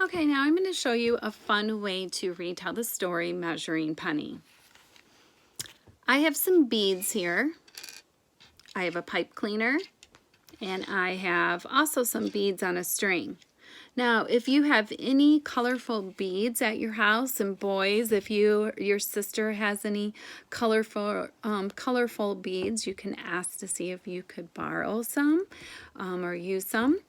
Okay, now I'm going to show you a fun way to retell the story measuring penny. I have some beads here. I have a pipe cleaner, and I have also some beads on a string. Now, if you have any colorful beads at your house, and boys, if your sister has any colorful beads, you can ask to see if you could borrow some or use some.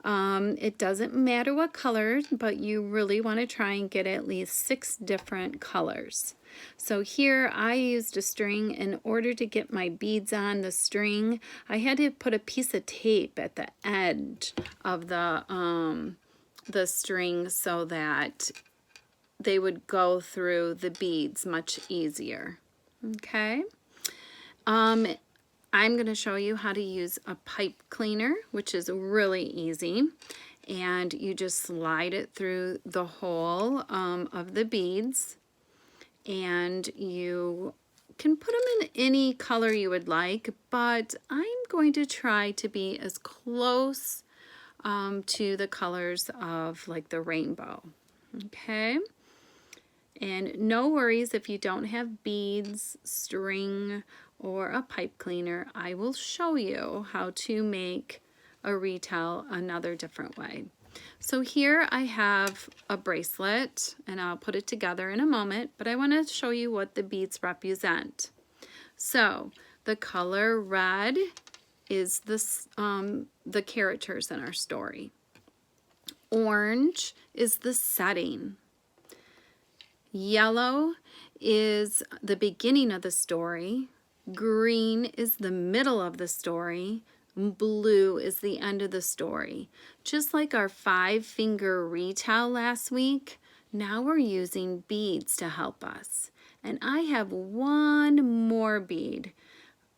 It doesn't matter what color, but you really want to try and get at least 6 different colors. So here I used a string. In order to get my beads on the string, I had to put a piece of tape at the edge of the string so that they would go through the beads much easier. Okay. I'm going to show you how to use a pipe cleaner, which is really easy. And you just slide it through the hole of the beads. And you can put them in any color you would like, but I'm going to try to be as close to the colors of like the rainbow. Okay. And no worries if you don't have beads, string, or a pipe cleaner. I will show you how to make a retell another different way. So here I have a bracelet, and I'll put it together in a moment, but I want to show you what the beads represent. So the color red is the characters in our story. Orange is the setting. Yellow is the beginning of the story. Green is the middle of the story. Blue is the end of the story. Just like our 5-finger retell last week, now we're using beads to help us. And I have one more bead.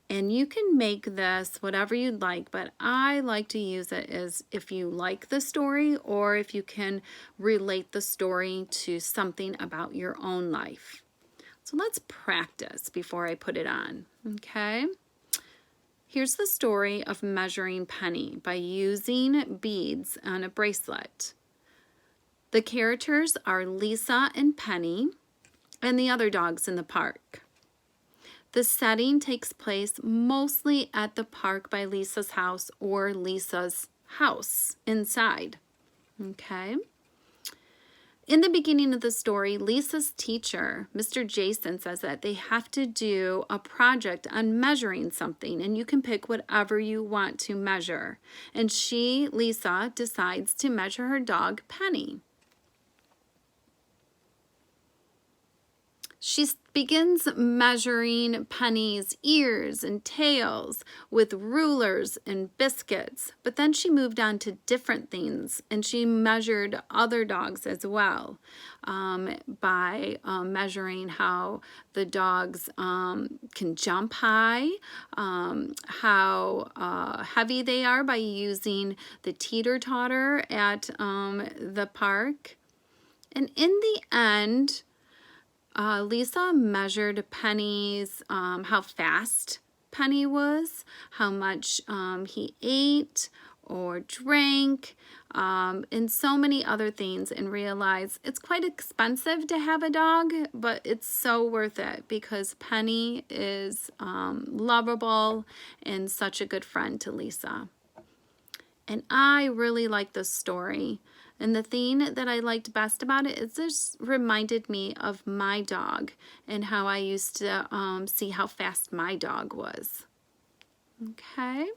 And you can make this whatever you'd like, but I like to use it as if you like the story or if you can relate the story to something about your own life. So let's practice before I put it on, okay? Here's the story of measuring penny by using beads on a bracelet. The characters are Lisa and Penny and the other dogs in the park. The setting takes place mostly at the park by Lisa's house or Lisa's house inside. Okay. In the beginning of the story, Lisa's teacher, Mr. Jason, says that they have to do a project on measuring something, and you can pick whatever you want to measure. And she, Lisa, decides to measure her dog, Penny. She begins measuring Penny's ears and tails with rulers and biscuits, but then she moved on to different things, and she measured other dogs as well by measuring how the dogs can jump high, how heavy they are by using the teeter-totter at the park. And in the end, Lisa measured Penny's, how fast Penny was, how much he ate or drank, and so many other things, and realized it's quite expensive to have a dog, but it's so worth it because Penny is lovable and such a good friend to Lisa. And I really like this story. And the thing that I liked best about it is this reminded me of my dog and how I used to see how fast my dog was. Okay,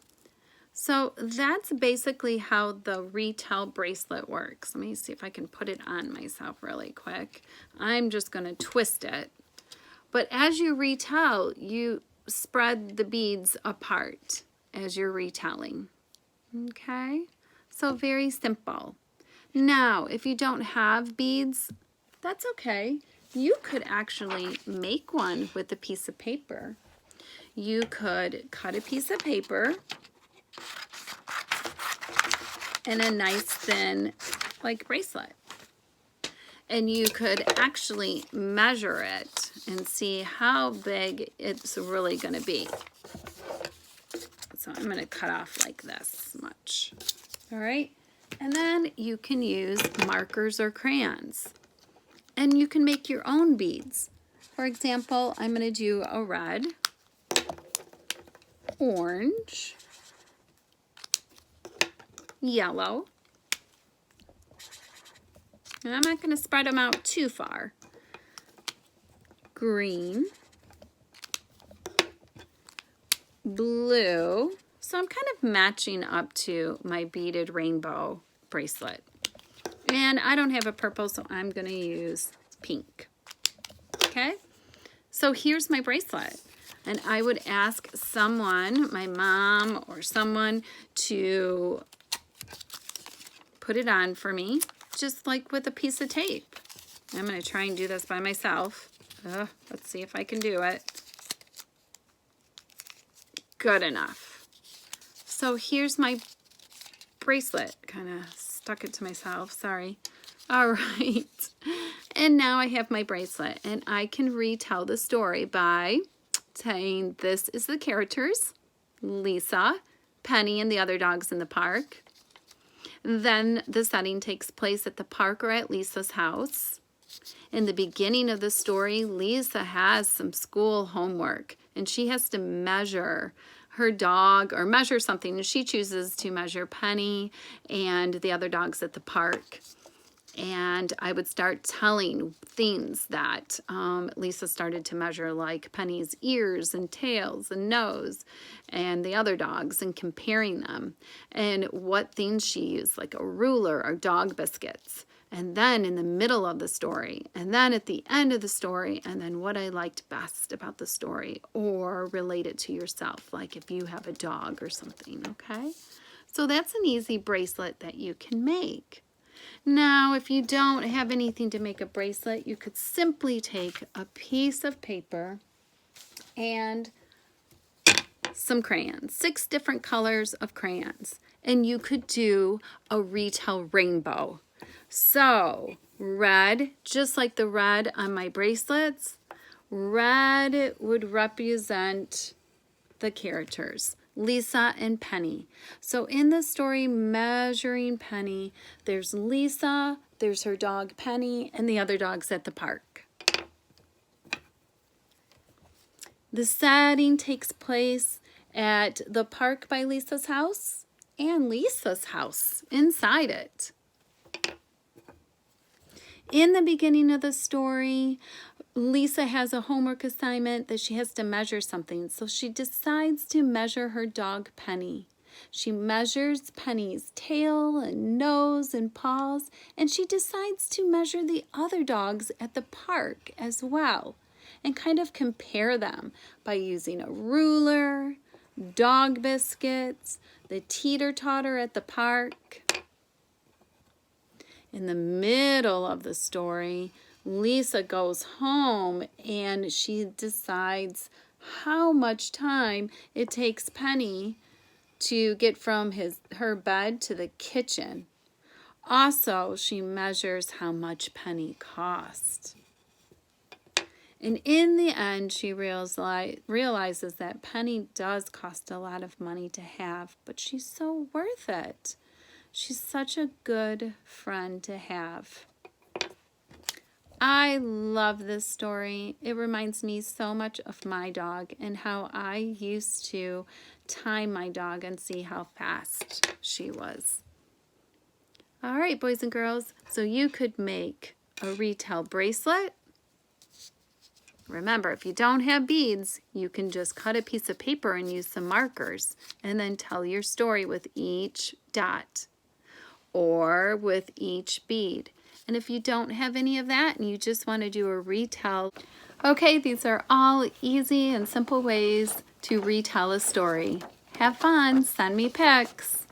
so that's basically how the Retell bracelet works. Let me see if I can put it on myself really quick. I'm just going to twist it. But as you retell, you spread the beads apart as you're retelling. Okay, so very simple. Now, if you don't have beads, that's okay. You could actually make one with a piece of paper. You could cut a piece of paper and a nice thin, like, bracelet. And you could actually measure it and see how big it's really going to be. So I'm going to cut off like this much. All right. And then you can use markers or crayons. And you can make your own beads. For example, I'm going to do a red, orange, yellow, and I'm not going to spread them out too far. Green, blue. So I'm kind of matching up to my beaded rainbow bracelet. And I don't have a purple, so I'm going to use pink. Okay? So here's my bracelet. And I would ask someone, my mom or someone, to put it on for me, just like with a piece of tape. I'm going to try and do this by myself. Let's see if I can do it. Good enough. So here's my bracelet. Kind of stuck it to myself, sorry. All right. And now I have my bracelet, and I can retell the story by saying this is the characters, Lisa, Penny, and the other dogs in the park. Then the setting takes place at the park or at Lisa's house. In the beginning of the story, Lisa has some school homework, and she has to measure her dog or measure something, and she chooses to measure Penny and the other dogs at the park. And I would start telling things that Lisa started to measure, like Penny's ears and tails and nose and the other dogs, and comparing them, and what things she used, like a ruler or dog biscuits. And then in the middle of the story, and then at the end of the story, and then what I liked best about the story, or relate it to yourself, like if you have a dog or something, okay? So that's an easy bracelet that you can make. Now, if you don't have anything to make a bracelet, you could simply take a piece of paper and some crayons, 6 different colors of crayons, and you could do a Retell rainbow. So, red, just like the red on my bracelets, red would represent the characters, Lisa and Penny. So in the story, Measuring Penny, there's Lisa, there's her dog Penny, and the other dogs at the park. The setting takes place at the park by Lisa's house and Lisa's house inside it. In the beginning of the story, Lisa has a homework assignment that she has to measure something, so she decides to measure her dog Penny. She measures Penny's tail and nose and paws, and she decides to measure the other dogs at the park as well, and kind of compare them by using a ruler, dog biscuits, the teeter-totter at the park. In the middle of the story, Lisa goes home and she decides how much time it takes Penny to get from her bed to the kitchen. Also, she measures how much Penny cost. And in the end, she realizes that Penny does cost a lot of money to have, but she's so worth it. She's such a good friend to have. I love this story. It reminds me so much of my dog and how I used to time my dog and see how fast she was. All right, boys and girls, so you could make a Retell bracelet. Remember, if you don't have beads, you can just cut a piece of paper and use some markers and then tell your story with each dot or with each bead. And if you don't have any of that and you just want to do a retell, okay, these are all easy and simple ways to retell a story. Have fun, send me pics.